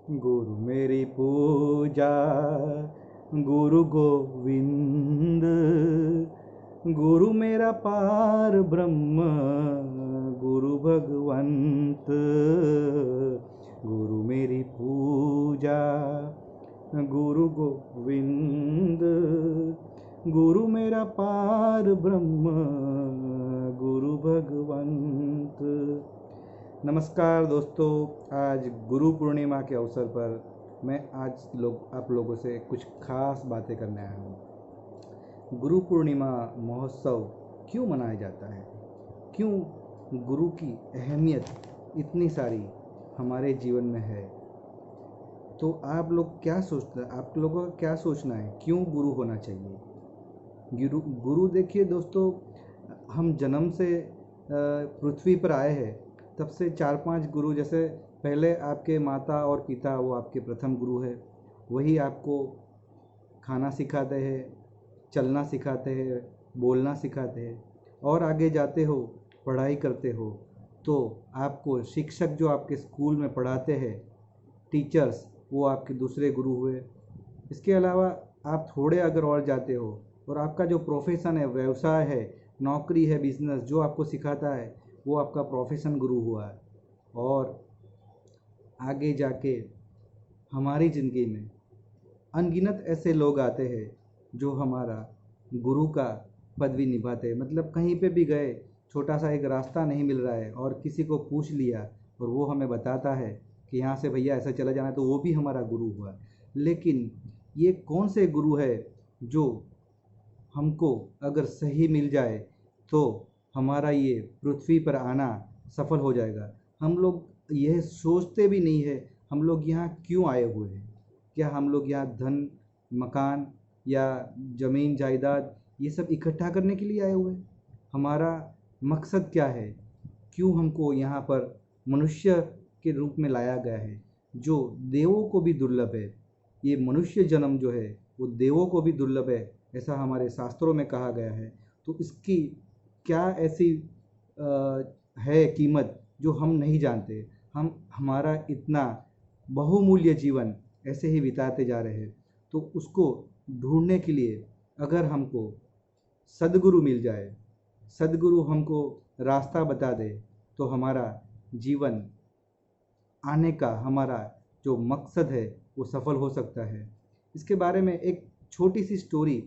गुरु मेरी पूजा, गुरु गोविंद, गुरु मेरा पार ब्रह्म, गुरु भगवंत। गुरु मेरी पूजा, गुरु गोविंद, गुरु मेरा पार ब्रह्म, गुरु भगवंत। नमस्कार दोस्तों, आज गुरु पूर्णिमा के अवसर पर मैं आज आप लोगों से कुछ खास बातें करने आया हूँ। गुरु पूर्णिमा महोत्सव क्यों मनाया जाता है, क्यों गुरु की अहमियत इतनी सारी हमारे जीवन में है, तो आप लोगों का क्या सोचना है, क्यों गुरु होना चाहिए। गुरु देखिए दोस्तों, हम जन्म से पृथ्वी पर आए हैं, तब से 4-5 गुरु, जैसे पहले आपके माता और पिता वो आपके प्रथम गुरु है, वही आपको खाना सिखाते हैं, चलना सिखाते हैं, बोलना सिखाते हैं, और आगे जाते हो, पढ़ाई करते हो, तो आपको शिक्षक जो आपके स्कूल में पढ़ाते हैं, टीचर्स, वो आपके दूसरे गुरु हुए। इसके अलावा आप थोड़े अगर और जाते हो और आपका जो प्रोफेशन है, व्यवसाय है, नौकरी है, बिजनेस जो आपको सिखाता है, वो आपका प्रोफेशन गुरु हुआ है। और आगे जाके हमारी ज़िंदगी में अनगिनत ऐसे लोग आते हैं जो हमारा गुरु का पदवी निभाते हैं। मतलब कहीं पे भी गए, छोटा सा एक रास्ता नहीं मिल रहा है और किसी को पूछ लिया और वो हमें बताता है कि यहाँ से भैया ऐसा चला जाना, तो वो भी हमारा गुरु हुआ। लेकिन ये कौन से गुरु है जो हमको अगर सही मिल जाए तो हमारा ये पृथ्वी पर आना सफल हो जाएगा। हम लोग यह सोचते भी नहीं है हम लोग यहाँ क्यों आए हुए हैं। क्या हम लोग यहाँ धन, मकान या ज़मीन जायदाद ये सब इकट्ठा करने के लिए आए हुए हैं? हमारा मकसद क्या है, क्यों हमको यहाँ पर मनुष्य के रूप में लाया गया है, जो देवों को भी दुर्लभ है। ये मनुष्य जन्म जो है वो देवों को भी दुर्लभ है, ऐसा हमारे शास्त्रों में कहा गया है। तो इसकी क्या ऐसी है कीमत जो हम नहीं जानते। हम हमारा इतना बहुमूल्य जीवन ऐसे ही बिताते जा रहे हैं, तो उसको ढूंढने के लिए अगर हमको सद्गुरु मिल जाए, सद्गुरु हमको रास्ता बता दे, तो हमारा जीवन आने का हमारा जो मकसद है वो सफल हो सकता है। इसके बारे में एक छोटी सी स्टोरी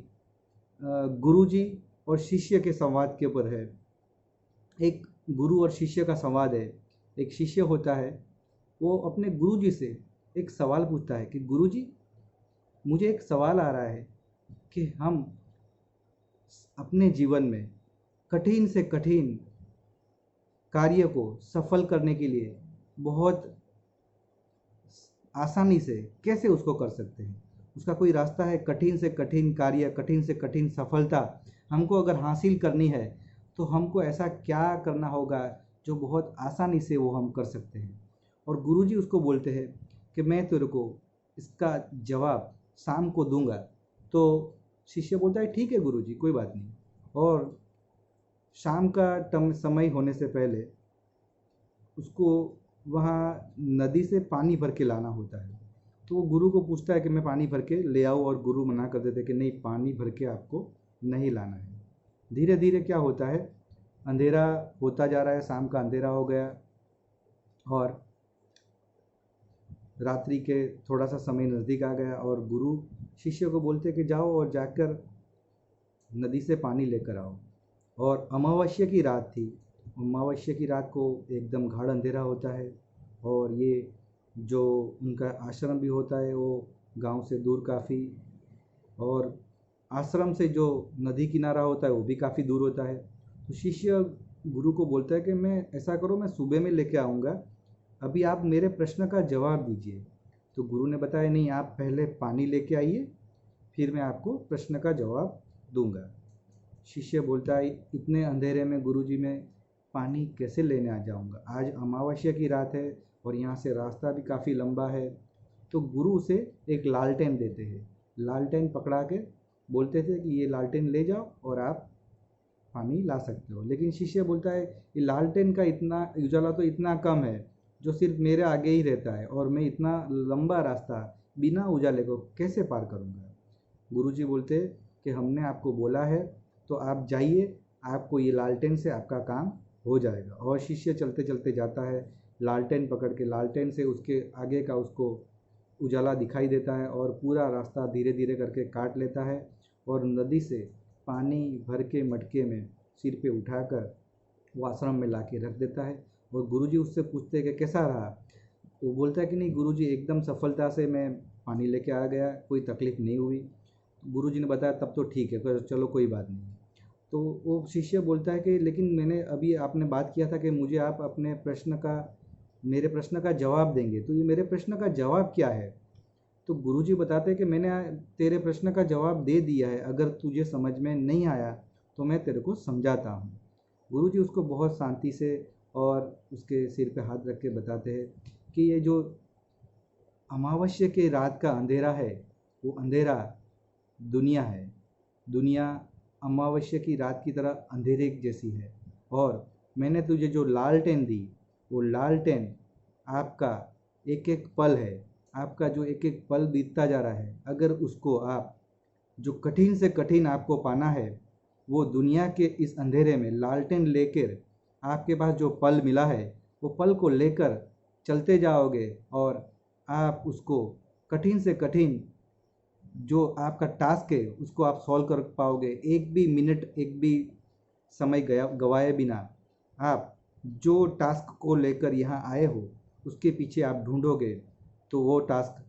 गुरुजी और शिष्य के संवाद के ऊपर है। एक गुरु और शिष्य का संवाद है। एक शिष्य होता है, वो अपने गुरुजी से एक सवाल पूछता है कि गुरुजी, मुझे एक सवाल आ रहा है कि हम अपने जीवन में कठिन से कठिन कार्य को सफल करने के लिए बहुत आसानी से कैसे उसको कर सकते हैं। उसका कोई रास्ता है? कठिन से कठिन कार्य, कठिन से कठिन सफलता हमको अगर हासिल करनी है तो हमको ऐसा क्या करना होगा जो बहुत आसानी से वो हम कर सकते हैं। और गुरुजी उसको बोलते हैं कि मैं तेरे को इसका जवाब शाम को दूंगा। तो शिष्य बोलता है ठीक है गुरुजी, कोई बात नहीं। और शाम का समय होने से पहले उसको वहाँ नदी से पानी भर के लाना होता है। तो वो गुरु को पूछता है कि मैं पानी भर के ले आऊँ, और गुरु मना कर देते कि नहीं, पानी भर के आपको नहीं लाना है। धीरे धीरे क्या होता है, अंधेरा होता जा रहा है, शाम का अंधेरा हो गया और रात्रि के थोड़ा सा समय नज़दीक आ गया। और गुरु शिष्य को बोलते कि जाओ और जाकर नदी से पानी लेकर आओ। और अमावस्या की रात थी। अमावस्या की रात को एकदम गाढ़ा अंधेरा होता है, और ये जो उनका आश्रम भी होता है वो गांव से दूर काफ़ी, और आश्रम से जो नदी किनारा होता है वो भी काफ़ी दूर होता है। तो शिष्य गुरु को बोलता है कि मैं ऐसा करो, मैं सुबह में लेके आऊँगा, अभी आप मेरे प्रश्न का जवाब दीजिए। तो गुरु ने बताया नहीं, आप पहले पानी लेके आइए, फिर मैं आपको प्रश्न का जवाब दूंगा। शिष्य बोलता है इतने अंधेरे में गुरुजी मैं पानी कैसे लेने आ जाऊंगा, आज अमावस्या की रात है और यहाँ से रास्ता भी काफ़ी लंबा है। तो गुरु उसे एक लालटेन देते हैं। लालटेन पकड़ा के बोलते थे कि ये लालटेन ले जाओ और आप पानी ला सकते हो। लेकिन शिष्य बोलता है ये लालटेन का इतना उजाला तो इतना कम है, जो सिर्फ मेरे आगे ही रहता है, और मैं इतना लंबा रास्ता बिना उजाले को कैसे पार करूँगा। गुरुजी बोलते कि हमने आपको बोला है तो आप जाइए, आपको ये लालटेन से आपका काम हो जाएगा। और शिष्य चलते चलते जाता है, लालटेन पकड़ के, लालटेन से उसके आगे का उसको उजाला दिखाई देता है, और पूरा रास्ता धीरे धीरे करके काट लेता है, और नदी से पानी भर के मटके में सिर पे उठाकर वो आश्रम में ला के रख देता है। और गुरुजी उससे पूछते हैं कि कैसा रहा। वो बोलता है कि नहीं गुरुजी, एकदम सफलता से मैं पानी लेके आ गया, कोई तकलीफ़ नहीं हुई। गुरुजी ने बताया तब तो ठीक है, फिर चलो कोई बात नहीं। तो वो शिष्य बोलता है कि लेकिन मैंने अभी आपने बात किया था कि मुझे आप अपने प्रश्न का, मेरे प्रश्न का जवाब देंगे, तो ये मेरे प्रश्न का जवाब क्या है। तो गुरुजी बताते हैं कि मैंने तेरे प्रश्न का जवाब दे दिया है, अगर तुझे समझ में नहीं आया तो मैं तेरे को समझाता हूँ। गुरुजी उसको बहुत शांति से और उसके सिर पे हाथ रख के बताते हैं कि ये जो अमावस्या के रात का अंधेरा है, वो अंधेरा दुनिया है। दुनिया अमावस्या की रात की तरह अंधेरे जैसी है, और मैंने तुझे जो लालटेन दी, वो लालटेन आपका एक एक पल है। आपका जो एक एक पल बीतता जा रहा है, अगर उसको आप, जो कठिन से कठिन आपको पाना है, वो दुनिया के इस अंधेरे में लालटेन लेकर आपके पास जो पल मिला है, वो पल को लेकर चलते जाओगे, और आप उसको कठिन से कठिन जो आपका टास्क है उसको आप सॉल्व कर पाओगे। एक भी मिनट, एक भी समय गया गवाए बिना आप जो टास्क को लेकर यहाँ आए हो उसके पीछे आप ढूंढोगे, तो वो टास्क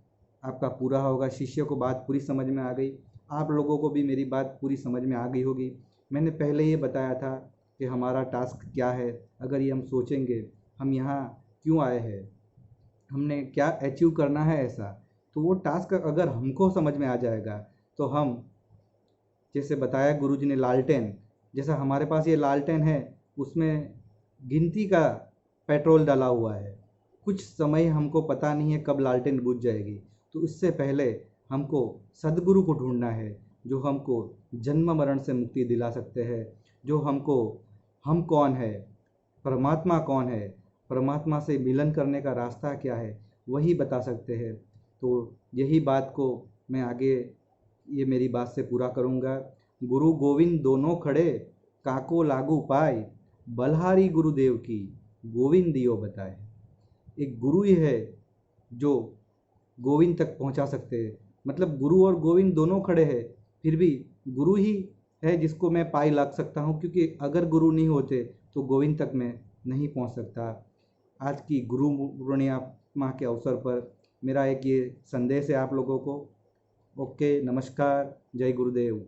आपका पूरा होगा। शिष्य को बात पूरी समझ में आ गई, आप लोगों को भी मेरी बात पूरी समझ में आ गई होगी। मैंने पहले ये बताया था कि हमारा टास्क क्या है। अगर ये हम सोचेंगे हम यहाँ क्यों आए हैं, हमने क्या अचीव करना है ऐसा, तो वो टास्क अगर हमको समझ में आ जाएगा तो हम, जैसे बताया गुरुजी ने लालटेन, जैसा हमारे पास ये लालटेन है, उसमें गिनती का पेट्रोल डाला हुआ है। कुछ समय हमको पता नहीं है कब लालटेन बुझ जाएगी, तो इससे पहले हमको सदगुरु को ढूंढना है, जो हमको जन्म मरण से मुक्ति दिला सकते हैं, जो हमको, हम कौन है, परमात्मा कौन है, परमात्मा से मिलन करने का रास्ता क्या है, वही बता सकते हैं। तो यही बात को मैं आगे, ये मेरी बात से पूरा करूँगा। गुरु गोविंद दोनों खड़े, काको लागू पाए, बलहारी गुरुदेव की, गोविंद दियो बताए। एक गुरु ही है जो गोविंद तक पहुंचा सकते हैं। मतलब गुरु और गोविंद दोनों खड़े हैं, फिर भी गुरु ही है जिसको मैं पाई लाग सकता हूँ, क्योंकि अगर गुरु नहीं होते तो गोविंद तक मैं नहीं पहुंच सकता। आज की गुरु पूर्णिमा के अवसर पर मेरा एक ये संदेश है आप लोगों को। ओके, नमस्कार, जय गुरुदेव।